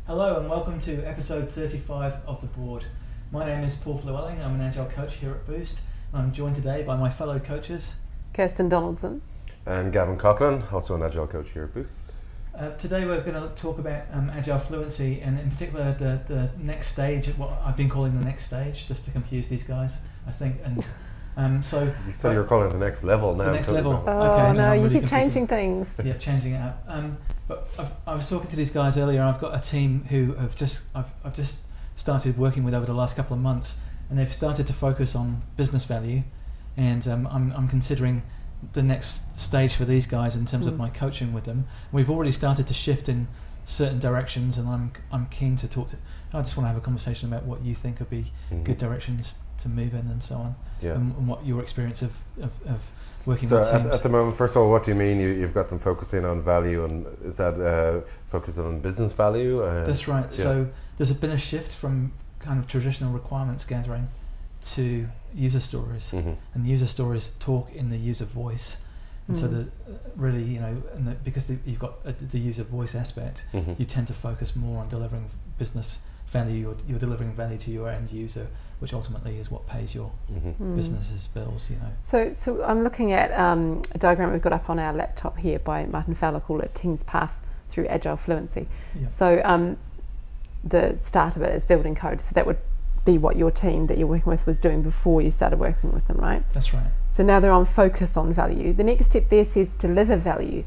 Hello and welcome to episode 35 of The Board. My name is Paul Llewellyn, I'm an Agile coach here at Boost, and I'm joined today by my fellow coaches. Kirsten Donaldson. And Gavin Coughlin, also an Agile coach here at Boost. Today we're going to talk about Agile Fluency, and in particular the next stage, what I've been calling the next stage, just to confuse these guys, I think. And so you said you were calling it the next level now. The next level. Oh okay, no, you really keep changing things. Yeah, changing it up. But I was talking to these guys earlier. I've got a team who I've just started working with over the last couple of months, and they've started to focus on business value, and I'm considering the next stage for these guys in terms of my coaching with them. We've already started to shift in certain directions, and I'm keen to talk to. I just want to have a conversation about what you think would be good directions to move in and so on, and what your experience of working with teams. So at the moment, first of all, what do you mean you've got them focusing on value, and is that focusing on business value? That's right. Yeah. So there's been a shift from kind of traditional requirements gathering to user stories, and user stories talk in the user voice, and so that really, because you've got the user voice aspect, you tend to focus more on delivering business value. You're delivering value to your end user, which ultimately is what pays your business's bills. So I'm looking at a diagram we've got up on our laptop here by Martin Fowler, called it Team's Path Through Agile Fluency. Yep. So the start of it is building code. So that would be what your team that you're working with was doing before you started working with them, right? That's right. So now they're on focus on value. The next step there says deliver value.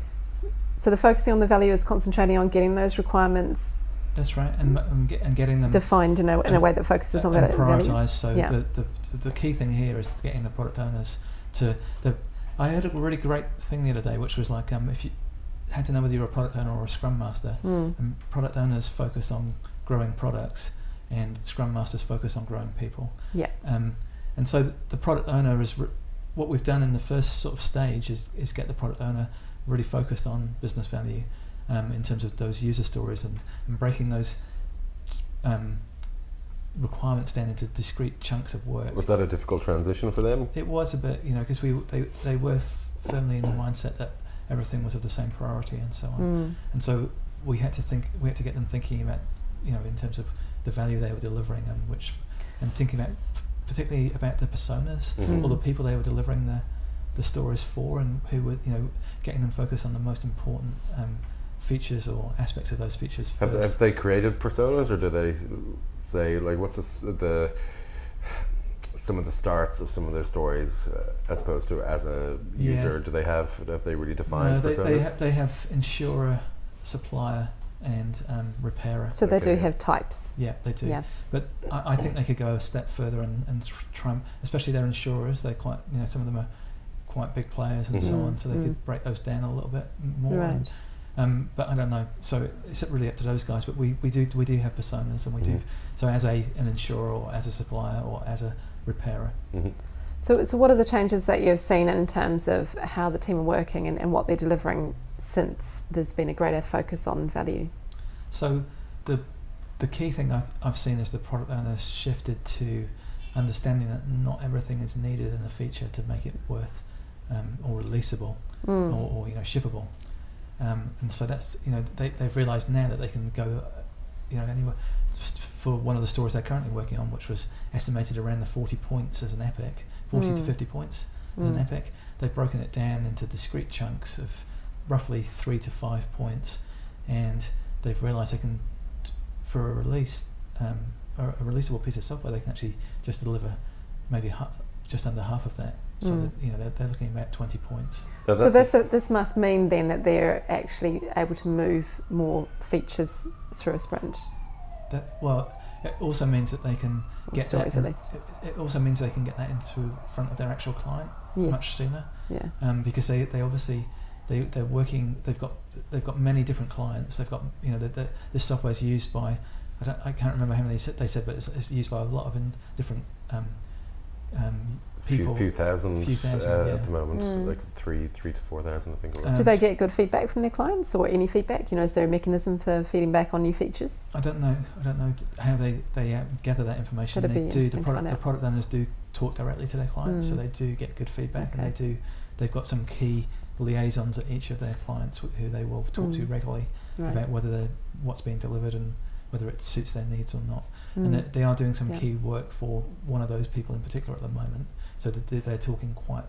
So the focusing on the value is concentrating on getting those requirements. That's right, and getting them defined in a way that focuses on value. Prioritised. So the key thing here is getting the product owners to. I heard a really great thing the other day, which was like if you had to know whether you're a product owner or a Scrum Master, and product owners focus on growing products, and Scrum Masters focus on growing people. Yeah. And so the product owner is what we've done in the first sort of stage is get the product owner really focused on business value. In terms of those user stories and breaking those requirements down into discrete chunks of work. Was that a difficult transition for them? It was a bit, because they were firmly in the mindset that everything was of the same priority and so on. And so we had to get them thinking about, in terms of the value they were delivering, and thinking about particularly about the personas or the people they were delivering the stories for, and who were getting them focused on the most important features or aspects of those features. Have they created personas, or do they say what's some of the starts of some of their stories as opposed to as a user? Do they have they really defined personas? They have insurer, supplier, and repairer. So they do have types. Yeah, they do. Yeah. But I think they could go a step further and try, especially their insurers. They're quite, some of them are quite big players and so on. So they could break those down a little bit more. Right. But I don't know. So it's really up to those guys. But we do have personas, and we do. So as an insurer, or as a supplier, or as a repairer. So what are the changes that you've seen in terms of how the team are working and what they're delivering since there's been a greater focus on value? So the key thing I've seen is the product owner shifted to understanding that not everything is needed in a feature to make it worth or releasable or shippable. And so that's they've realised now that they can go anywhere. For one of the stories they're currently working on, which was estimated around the 40 points as an epic, 40 to 50 points as an epic, they've broken it down into discrete chunks of roughly 3 to 5 points, and they've realised they can, for a release, a releasable piece of software, they can actually just deliver maybe just under half of that. So that, they're looking at about 20 points. So this must mean then that they're actually able to move more features through a sprint. It also means that they can get stories that. At least. It also means they can get that into front of their actual client much sooner. Yeah. Because they obviously they're working. They've got many different clients. They've got this software is used by I can't remember how many they said, but it's used by a lot of different people. Few thousand at the moment, like 3 to 4,000, I think. Do they get good feedback from their clients, or any feedback? Is there a mechanism for feeding back on new features? I don't know how they gather that information. The product owners do talk directly to their clients, so they do get good feedback, and they've got some key liaisons at each of their clients who they will talk to regularly about whether what's being delivered and whether it suits their needs or not. And they are doing some key work for one of those people in particular at the moment, so that they're talking quite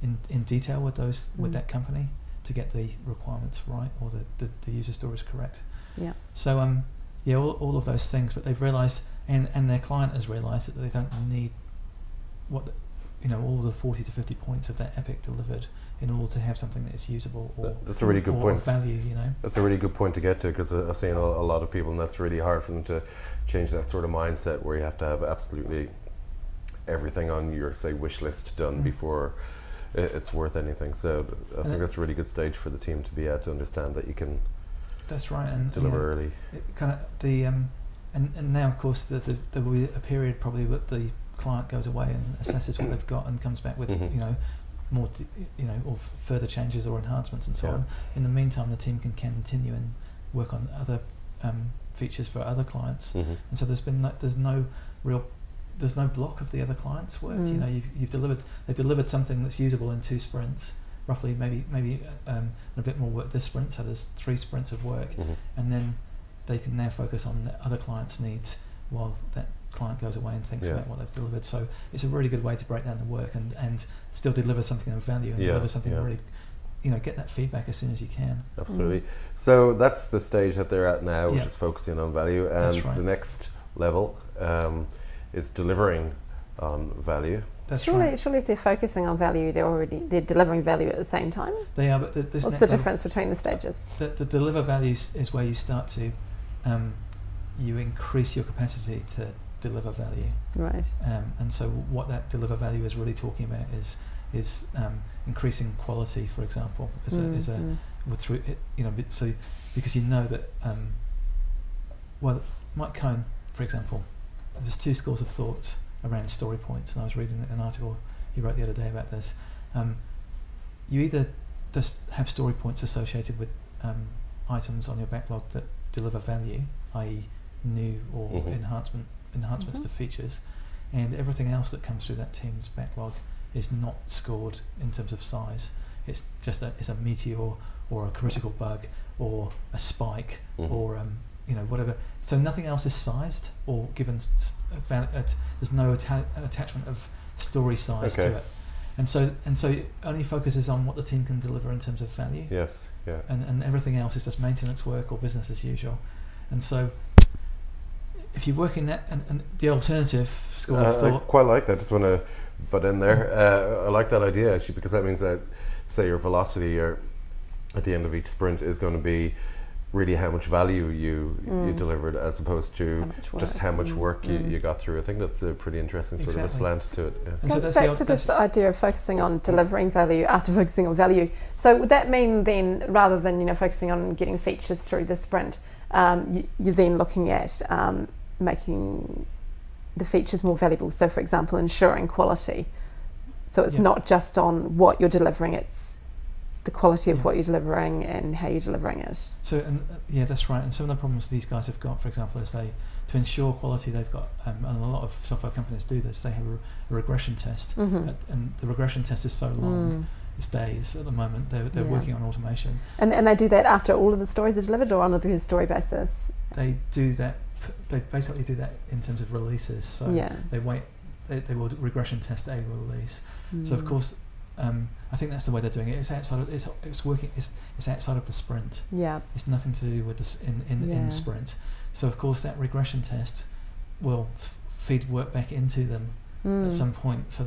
in detail with with that company to get the requirements right, or the user stories correct. Yeah. So all of those things, but they've realised, and their client has realised, that they don't need all the 40 to 50 points of that epic delivered in order to have something that is usable or that's a really good point. Value, That's a really good point to get to, because I've seen a lot of people, and that's really hard for them to change that sort of mindset where you have to have absolutely everything on your, say, wish list done before it's worth anything. So I think that's a really good stage for the team to be at, to understand that you can. That's right, and deliver early. And now of course there will be a period probably that the client goes away and assesses what they've got and comes back with more or further changes or enhancements and so on. In the meantime, the team can continue and work on other features for other clients, and so there's no block of the other clients' work. They've delivered something that's usable in 2 sprints, roughly, maybe a bit more work this sprint, so there's 3 sprints of work, and then they can now focus on the other clients' needs while that client goes away and thinks about what they've delivered. So it's a really good way to break down the work and still deliver something of value and deliver something really, get that feedback as soon as you can. Absolutely. So that's the stage that they're at now, which is focusing on value, and right. The next level is delivering on value. That's surely, right. Surely if they're focusing on value, they're delivering value at the same time? They are, but what's the difference between the stages? The deliver value is where you start to, you increase your capacity to deliver value. Right. And so what that deliver value is really talking about is increasing quality, for example, through it, so because that Mike Cohn, for example, there's 2 schools of thought around story points, and I was reading an article he wrote the other day about this. You either just have story points associated with items on your backlog that deliver value, i.e. new or enhancements to features, and everything else that comes through that team's backlog is not scored in terms of size. It's just it's a meteor or a critical bug or a spike or whatever. So nothing else is sized or given. There's no attachment of story size to it, and so it only focuses on what the team can deliver in terms of value. Yes, yeah. And everything else is just maintenance work or business as usual. And so if you work in that, and the alternative school of thought, I quite like that. Just want to butt in there. I like that idea actually, because that means that, say, your velocity at the end of each sprint is going to be really how much value you delivered, as opposed to just how much work you got through. I think that's a pretty interesting sort of a slant to it. Yeah. And so back to this idea of focusing on delivering value after focusing on value. So would that mean then, rather than focusing on getting features through the sprint, you're then looking at making the features more valuable? So, for example, ensuring quality. So it's not just on what you're delivering; it's the quality of what you're delivering and how you're delivering it. So, that's right. And some of the problems these guys have got, for example, is to ensure quality, they've got, and a lot of software companies do this, they have a regression test, and the regression test is so long, it's days at the moment. They're working on automation. And they do that after all of the stories are delivered, or on a story basis? They do that. They basically do that in terms of releases. So they wait. They will regression test a release. So of course. I think that's the way they're doing it. It's outside of it's outside of the sprint. Yeah. It's nothing to do with this in sprint. So of course that regression test will feed work back into them at some point. So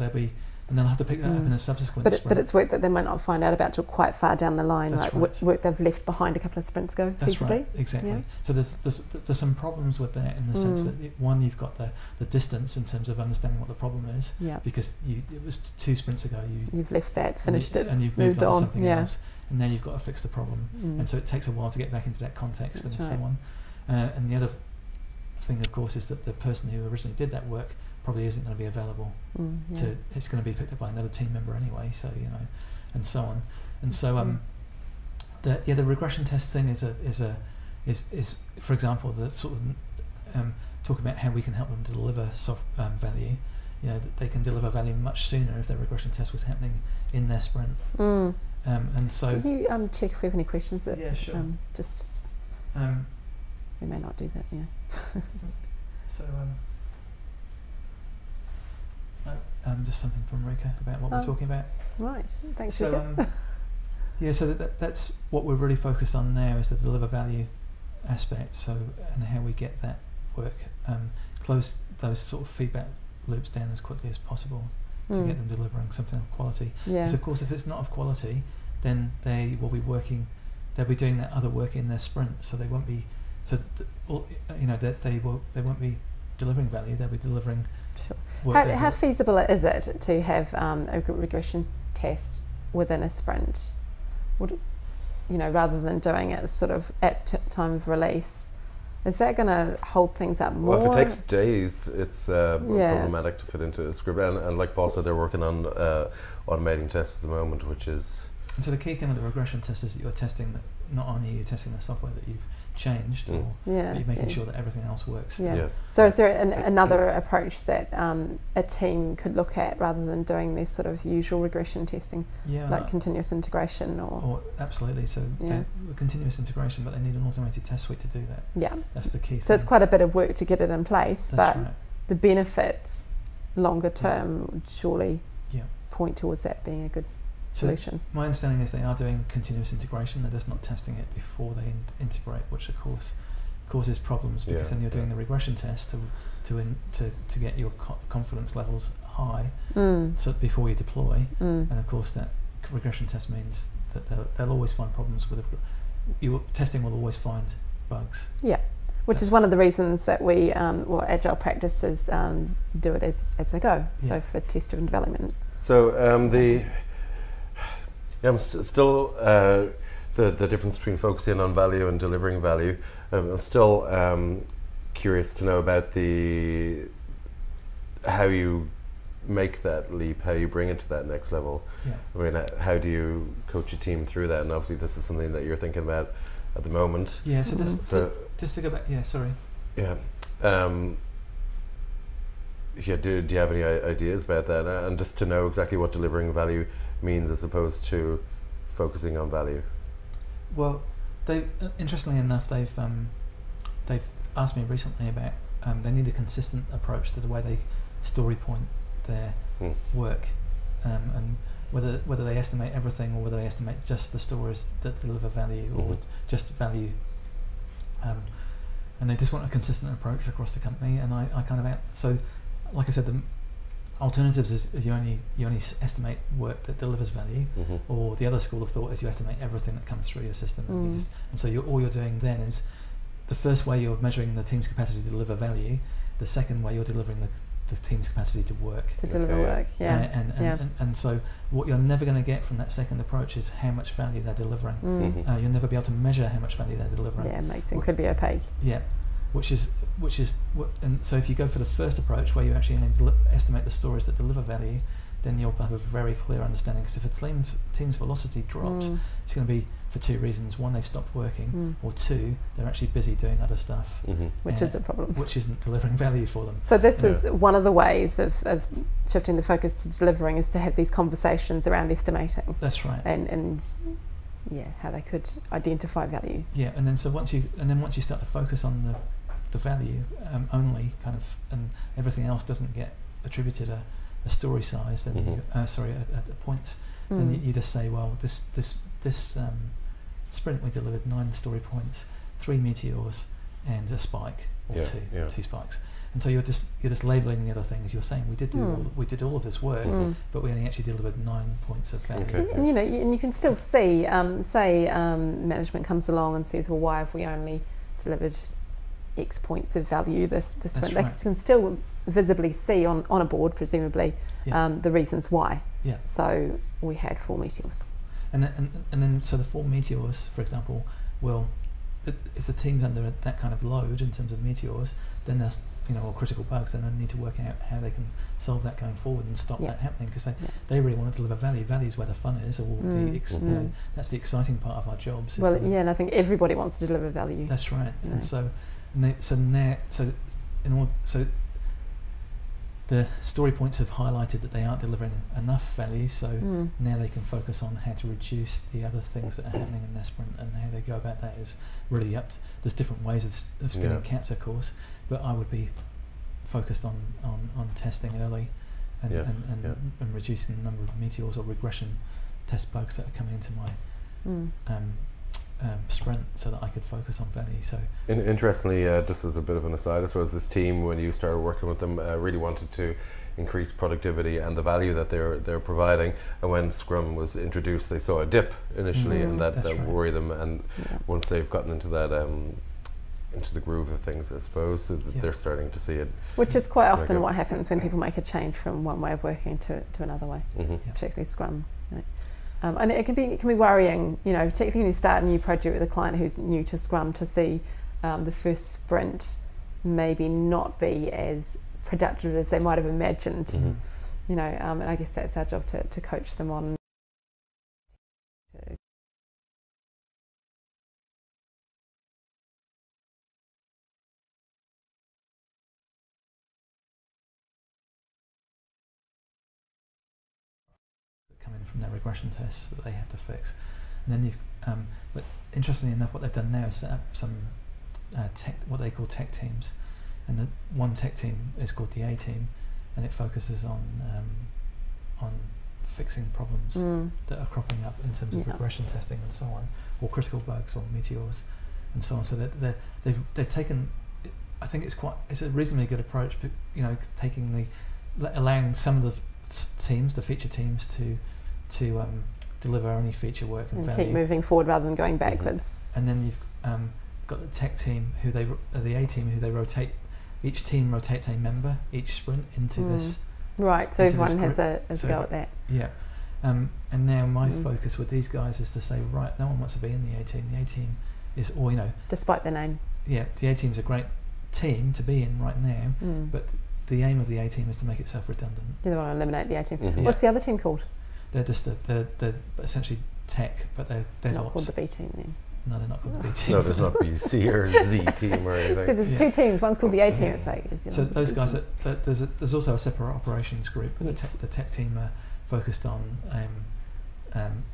and they'll have to pick that up in a subsequent sprint. But it's work that they might not find out about till quite far down the line, that's like work they've left behind a couple of sprints ago. That's feasibly. Right, exactly. Yeah. So there's some problems with that in the sense that one, you've got the distance in terms of understanding what the problem is. Yeah. Because it was 2 sprints ago. You've left that, finished it, and you've moved on to something else, and now you've got to fix the problem. And so it takes a while to get back into that context so on. And the other thing, of course, is that the person who originally did that work probably isn't going to be available it's going to be picked up by another team member anyway, so and so on. And so the regression test thing is for example, the sort of talk about how we can help them deliver value. That they can deliver value much sooner if their regression test was happening in their sprint. And so can you check if we have any questions that sure. we may not do that. Yeah. So just something from Rika about what we're talking about. Right. Thanks. So yeah, so that's what we're really focused on now, is the deliver value aspect. So, and how we get that work, close those sort of feedback loops down as quickly as possible to get them delivering something of quality. Because of course, if it's not of quality, then they will be working. They'll be doing that other work in their sprint, so they won't be. So that they won't be delivering value. They'll be delivering. Sure. How feasible is it to have a regression test within a sprint? Rather than doing it sort of at time of release, is that going to hold things up more? Well, if it takes days, it's problematic to fit into a script. And like Paul said, they're working on automating tests at the moment, which is. And so the key thing with the regression test is that you're testing not only you're testing the software that you've changed, but you're making sure that everything else works. Yeah. Yes. So is there another approach that a team could look at rather than doing this sort of usual regression testing, like continuous integration or absolutely. So continuous integration, but they need an automated test suite to do that. Yeah. That's the key thing. So it's quite a bit of work to get it in place, That's but right. the benefits longer term would surely point towards that being a good solution. So my understanding is they are doing continuous integration. They're just not testing it before they integrate, which of course causes problems, because then you're doing the regression test to get your confidence levels high, so before you deploy. And of course that regression test means that they'll always find problems with your testing will always find bugs. Yeah. Which is one of the reasons that we, Agile practices do it as they go. So for test-driven development. So I'm still the difference between focusing on value and delivering value. I'm still curious to know about how you make that leap, how you bring it to that next level. I mean, how do you coach a team through that? And obviously this is something that you're thinking about at the moment. Yeah, so just to go back, sorry. Yeah. Do you have any ideas about that? And just to know exactly what delivering value means as opposed to focusing on value. Well, interestingly enough, they've asked me recently about they need a consistent approach to the way they story point their work, and whether they estimate everything or whether they estimate just the stories that deliver value or just value, and they just want a consistent approach across the company. And I kind of so, like I said, the alternatives is you only estimate work that delivers value, or the other school of thought is you estimate everything that comes through your system, and so all you're doing then is the first way you're measuring the team's capacity to deliver value, the second way you're delivering the team's capacity to work. To deliver work, and so what you're never going to get from that second approach is how much value they're delivering. You'll never be able to measure how much value they're delivering. Yeah, it makes it could be opaque. Yeah, and so if you go for the first approach where you actually only estimate the stories that deliver value, then you'll have a very clear understanding. Because if a team's velocity drops, it's going to be for two reasons: one, they've stopped working, or two, they're actually busy doing other stuff, which is a problem, which isn't delivering value for them. So this is one of the ways of shifting the focus to delivering, is to have these conversations around estimating. That's right. And how they could identify value. Yeah, and then once you start to focus on the value only, kind of, and everything else doesn't get attributed a story size, then a points, then you just say, well, this sprint we delivered 9 story points, 3 meteors, and a spike or two spikes. And so you're just labelling the other things. You're saying we did all of this work, but we only actually delivered 9 points of value. Okay. And you can still see, management comes along and says, well, why have we only delivered X points of value this sprint? They can still visibly see on a board, presumably, the reasons why. Yeah. So we had 4 meteors. And then so the 4 meteors, for example, if the team's under that kind of load in terms of meteors, then there's or critical bugs, then they need to work out how they can solve that going forward and stop that happening, because they really want to deliver value. Value is where the fun is, or that's the exciting part of our jobs. Well, and I think everybody wants to deliver value. That's right. And the story points have highlighted that they aren't delivering enough value, so now they can focus on how to reduce the other things that are happening in their sprint, and how they go about that is really up to, there's different ways of skinning cats, of course, but I would be focused on testing early and reducing the number of meteors or regression test bugs that are coming into my sprint, so that I could focus on value. So interestingly, just as a bit of an aside, I suppose this team, when you started working with them, really wanted to increase productivity and the value that they're providing, and when Scrum was introduced they saw a dip initially, and that worried them, and once they've gotten into that into the groove of things, I suppose, they're starting to see it. Which is quite often what happens when people make a change from one way of working to another way, particularly Scrum. Right? And it can be worrying, you know, particularly when you start a new project with a client who's new to Scrum, to see the first sprint maybe not be as productive as they might have imagined. You know, and I guess that's our job to coach them on. Come in from their regression tests that they have to fix, and then you've but interestingly enough, what they've done now is set up some what they call tech teams, and the one tech team is called the A team, and it focuses on fixing problems that are cropping up in terms of regression testing and so on, or critical bugs or meteors and so on. So that they've taken, I think it's a reasonably good approach, but you know, allowing some of the teams, the feature teams, to deliver only feature work and value. Keep moving forward rather than going backwards. And then you've got the tech team, the A team, who they rotate. Each team rotates a member each sprint into this. Right, so everyone has a go at that. Yeah, and now my focus with these guys is to say, right, no one wants to be in the A team. The A team is, or you know, despite the name. Yeah, the A team's a great team to be in right now, but the aim of the A team is to make itself redundant. You don't want to eliminate the A team. What's the other team called? They're just they're essentially tech, but they're not called the B team then. No, they're not called the B team. No, there's not the C or Z team or anything. So there's two teams. One's called the A team. It's like, so those guys, there's also a separate operations group. But the tech team are focused on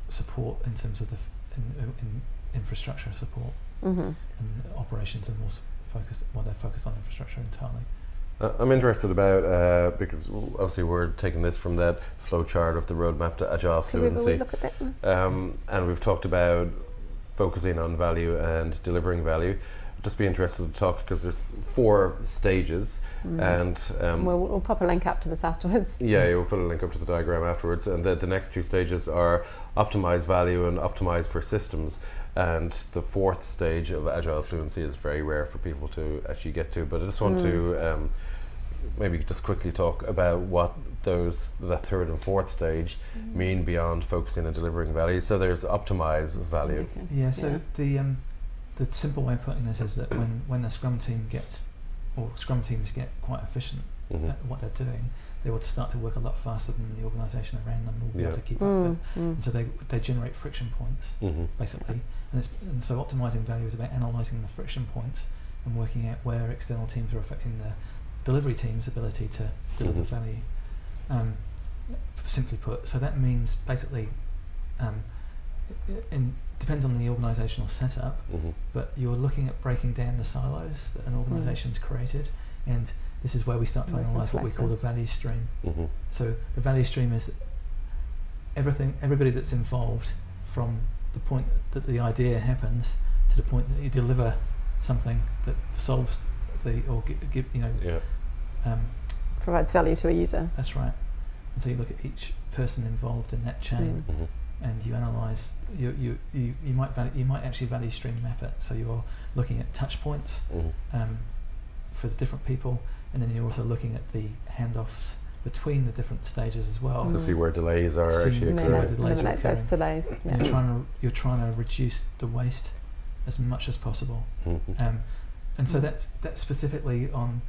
support in terms of in infrastructure support and operations, and also they're focused on infrastructure entirely. I'm interested about, because obviously we're taking this from that flow chart of the roadmap to Agile Fluency. Can we look at that one? And we've talked about focusing on value and delivering value. I'd just be interested to talk, because there's 4 stages, and we'll pop a link up to this afterwards. Yeah, we'll put a link up to the diagram afterwards. And the next 2 stages are optimize value and optimize for systems. And the 4th stage of Agile Fluency is very rare for people to actually get to. But I just want to maybe just quickly talk about what that 3rd and 4th stage mean beyond focusing and delivering value. So there's optimize value. Yeah. So the simple way of putting this is that when the Scrum team Scrum teams get quite efficient at what they're doing, they will start to work a lot faster than the organisation around them will be able to keep up with. And so they generate friction points, basically. And so optimising value is about analysing the friction points and working out where external teams are affecting the delivery team's ability to deliver value. Simply put, so that means basically, depends on the organisational setup, but you're looking at breaking down the silos that an organisation's created, and this is where we start to analyse what we call the value stream. So the value stream is everybody that's involved from the point that the idea happens to the point that you deliver something that solves provides value to a user. That's right. And so you look at each person involved in that chain, and you analyse. You might actually value stream map it. So you're looking at touch points for the different people, and then you're also looking at the handoffs between the different stages as well. So see where delays are actually occurring. Eliminate those delays. And you're trying to reduce the waste as much as possible. And so that's specifically on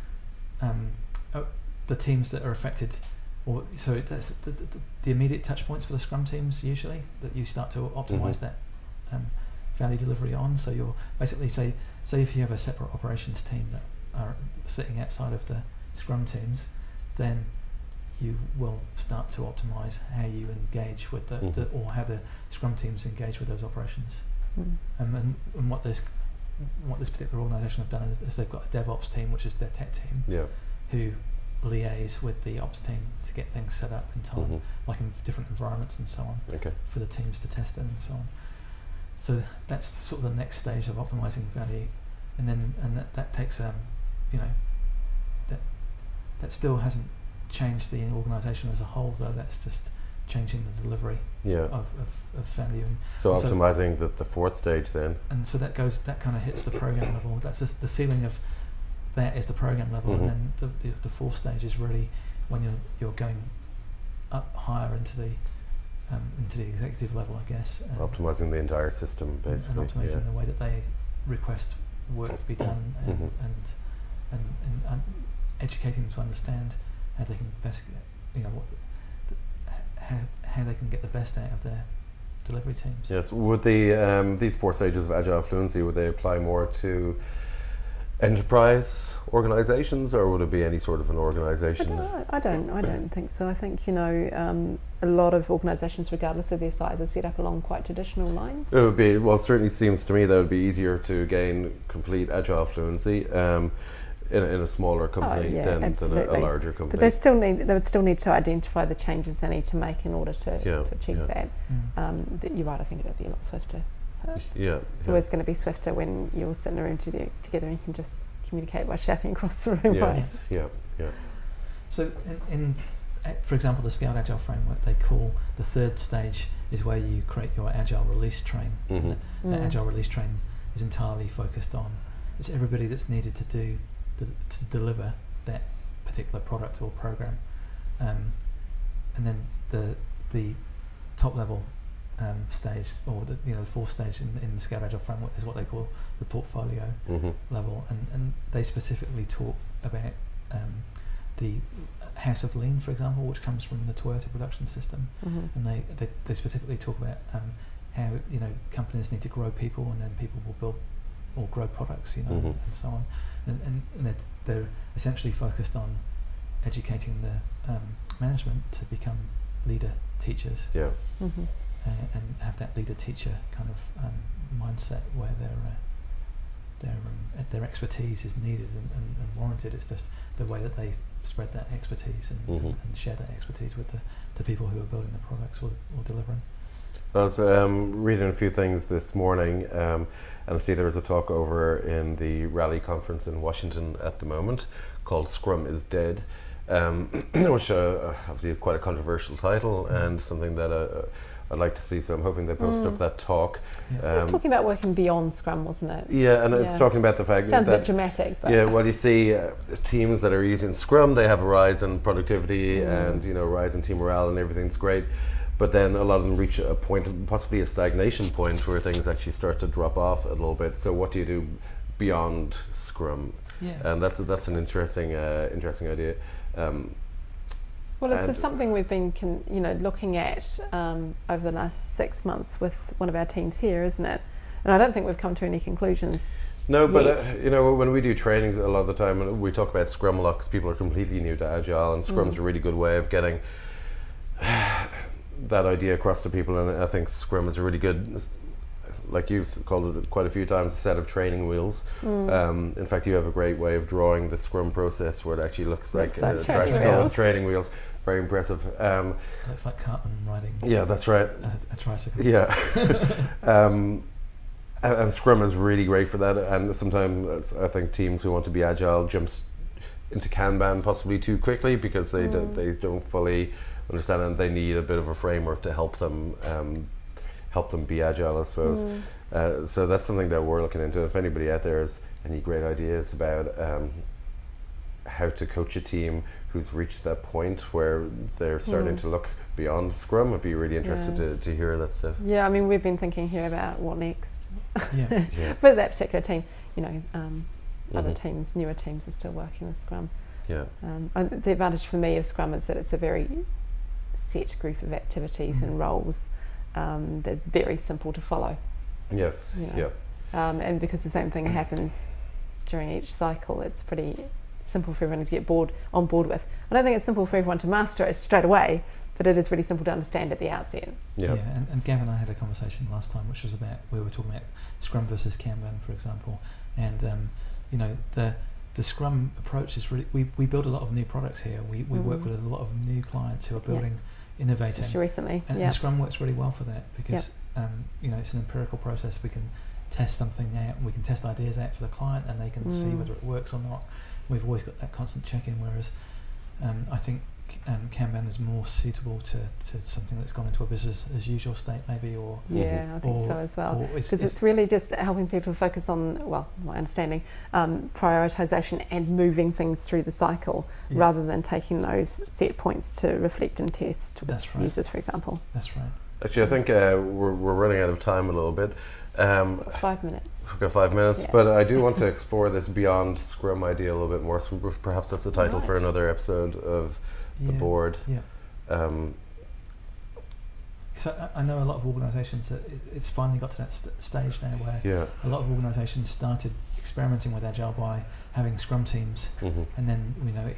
the teams that are affected, or so that's the immediate touch points for the Scrum teams usually that you start to optimise that value delivery on. So you're basically say if you have a separate operations team that are sitting outside of the Scrum teams, then you will start to optimize how you engage with or how the Scrum teams engage with those operations. And what this particular organisation have done is they've got a DevOps team, which is their tech team, who liaise with the ops team to get things set up in time, like in different environments and so on, for the teams to test it and so on. So that's sort of the next stage of optimizing value, and that takes that still hasn't changed the organisation as a whole, though. That's just changing the delivery of value. And so optimizing the fourth stage then. And so that kind of hits the program level. That's just the ceiling of that is the program level, and then the fourth stage is really when you're going up higher into the executive level, I guess. Optimizing the entire system, basically. And optimizing the way that they request work to be done, and educating them to understand how they can best get, how they can get the best out of their delivery teams. Yes. Would these 4 stages of Agile Fluency, would they apply more to enterprise organizations, or would it be any sort of an organization? I don't think so. I think a lot of organizations, regardless of their size, are set up along quite traditional lines. It would be, well, it certainly seems to me that it would be easier to gain complete Agile Fluency in a smaller company than a larger company. But they would still need to identify the changes they need to make in order to achieve that. You're right, I think it would be a lot swifter. It's always going to be swifter when you're sitting around together and you can just communicate by shouting across the room. Yes, right? So for example, the Scaled Agile framework, they call the third stage is where you create your Agile release train. That Agile release train is entirely focused on, it's everybody that's needed to deliver that particular product or program. And then the top level stage, or the fourth stage in the Scaled Agile framework, is what they call the portfolio level, and they specifically talk about the House of Lean, for example, which comes from the Toyota production system, and they specifically talk about how companies need to grow people, and then people will build or grow products, and so on, and they're essentially focused on educating the management to become leader teachers. And have that leader-teacher kind of mindset where their expertise is needed and warranted. It's just the way that they spread that expertise and share that expertise with the people who are building the products or delivering. I was reading a few things this morning, and I see there was a talk over in the Rally conference in Washington at the moment called "Scrum is Dead," which obviously quite a controversial title and something that I'd like to see, so I'm hoping they post up that talk. It was talking about working beyond Scrum, wasn't it? Yeah, and it's talking about the fact sounds that... a bit dramatic. But well, you see teams that are using Scrum, they have a rise in productivity and, rise in team morale and everything's great. But then a lot of them reach a point, possibly a stagnation point, where things actually start to drop off a little bit. So what do you do beyond Scrum? And that's an interesting idea. Well, it's something we've been, looking at over the last 6 months with one of our teams here, isn't it? And I don't think we've come to any conclusions. No, but when we do trainings, a lot of the time we talk about Scrum a lot because people are completely new to Agile, and Scrum's a really good way of getting that idea across to people. And I think Scrum is a really good, like you've called it quite a few times, a set of training wheels. In fact, you have a great way of drawing the Scrum process where it actually looks like a tricycle with training wheels. Very impressive. Looks like Cartman riding. Yeah, that's right. A tricycle. Yeah. And Scrum is really great for that. And sometimes I think teams who want to be agile jumps into Kanban possibly too quickly because they don't fully understand, and they need a bit of a framework to help them be agile, I suppose. So that's something that we're looking into. If anybody out there has any great ideas about how to coach a team who's reached that point where they're starting to look beyond Scrum, I'd be really interested to hear that stuff. Yeah, I mean, we've been thinking here about what next. Yeah. With that particular team, other teams, newer teams, are still working with Scrum. Yeah. The advantage for me of Scrum is that it's a very set group of activities and roles that's very simple to follow. Yes. Yeah. And because the same thing happens during each cycle, it's pretty simple for everyone to get on board with. I don't think it's simple for everyone to master it straight away, but it is really simple to understand at the outset. Yeah. And Gav and I had a conversation last time, which was about, we were talking about Scrum versus Kanban, for example, and you know, the Scrum approach is really, we build a lot of new products here. We work with a lot of new clients who are building, innovating. Especially recently, and Scrum works really well for that because you know, it's an empirical process. We can test something out, we can test ideas out for the client, and they can see whether it works or not. We've always got that constant check-in, whereas I think Kanban is more suitable to something that's gone into a business as usual state, maybe, or I think so as well, because it's really just helping people to focus on, well, my understanding, prioritization and moving things through the cycle, rather than taking those set points to reflect and test with users, for example. That's right. Actually, I think we're running out of time a little bit. 5 minutes. We've got 5 minutes, but I do want to explore this beyond Scrum idea a little bit more. So perhaps that's the title for another episode of the board. So I know a lot of organisations that it's finally got to that stage now where a lot of organisations started experimenting with Agile by having Scrum teams, and then, you know,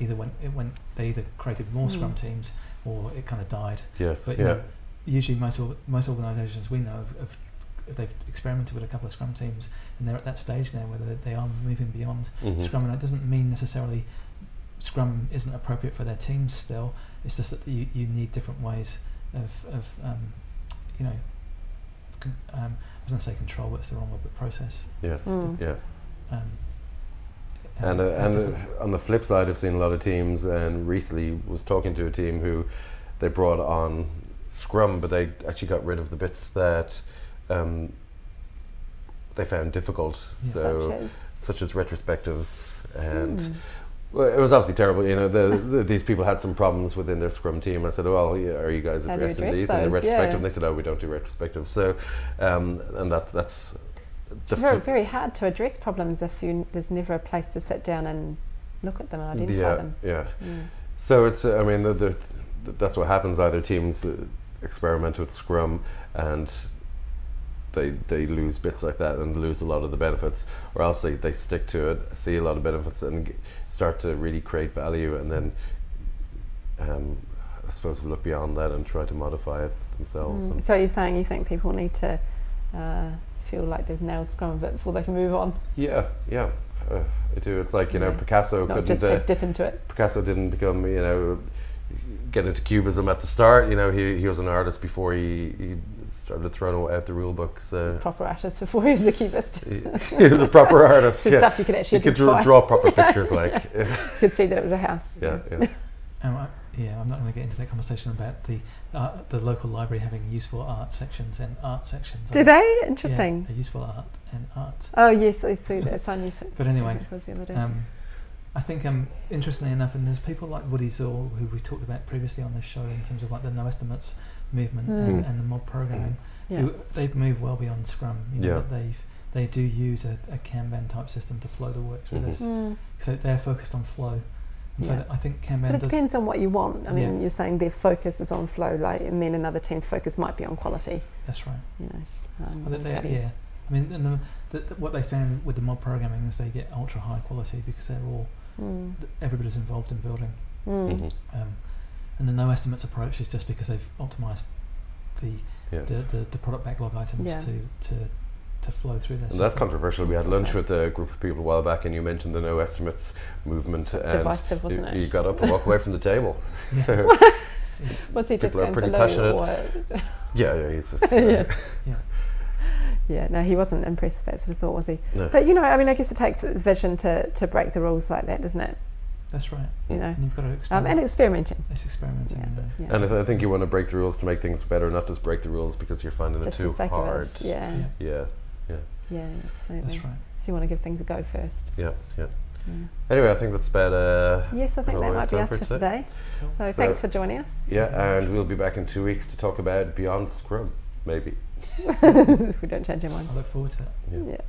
they either created more Scrum teams or it kind of died. But you know, usually most organisations we know if they've experimented with a couple of Scrum teams and they're at that stage now where they are moving beyond Scrum, and it doesn't mean necessarily Scrum isn't appropriate for their teams still. It's just that you need different ways of you know, I was going to say control, but it's the wrong word, but process. And on the flip side, I've seen a lot of teams, and recently was talking to a team who they brought on Scrum, but they actually got rid of the bits that they found difficult, such as retrospectives, and well, it was obviously terrible. You know, these people had some problems within their Scrum team. I said, "Well, are you guys addressing these in the retrospective?" And they said, "Oh, we don't do retrospectives." So, and that's it's very, very hard to address problems if there's never a place to sit down and look at them and identify them. So it's, I mean, that's what happens. Either teams experiment with Scrum and they lose bits like that and lose a lot of the benefits, or else they stick to it, see a lot of benefits, and start to really create value, and then I suppose look beyond that and try to modify it themselves. So you're saying you think people need to feel like they've nailed Scrum a bit before they can move on? I do. It's like, you know, Picasso couldn't just dip into it. Picasso didn't become, you know, get into Cubism at the start. You know, he was an artist before he started throwing out the rule book. So proper artist before he was a cubist. He was a proper artist. So stuff you could actually draw proper pictures, like. You could see that it was a house. I'm not going to get into that conversation about the local library having useful art sections and art sections. Do they? Interesting. Yeah, useful art and art. Oh yes, I see that. It's on But anyway, I think interestingly enough, and there's people like Woody Zoll, who we talked about previously on this show in terms of like the no estimates movement and the mob programming. They've moved well beyond Scrum. You know, they do use a Kanban type system to flow the work through this. So they're focused on flow. And so I think Kanban But it depends on what you want. I mean, you're saying their focus is on flow, like, and then another team's focus might be on quality. That's right. You know, I mean, and what they found with the mob programming is they get ultra high quality because they're all everybody's involved in building. And the no estimates approach is just because they've optimized the product backlog items to flow through this. And that's controversial. We had lunch with a group of people a while back, and you mentioned the no estimates movement, and divisive, wasn't it? You got up and walked away from the table. So was he just going for low? Yeah, he's just no, he wasn't impressed with that sort of thought, was he? No. But you know, I mean, I guess it takes vision to break the rules like that, doesn't it? That's right. You know, and you've got to experiment. And experimenting. It's experimenting. And I think you want to break the rules to make things better, not just break the rules because you're finding it too hard. Yeah, absolutely. That's right. So you want to give things a go first. Yeah. Anyway, I think that's about yes, I think that might be us for today. Cool. So thanks for joining us. Yeah, and we'll be back in 2 weeks to talk about Beyond Scrum, maybe. If we don't change our minds. I look forward to it. Yeah.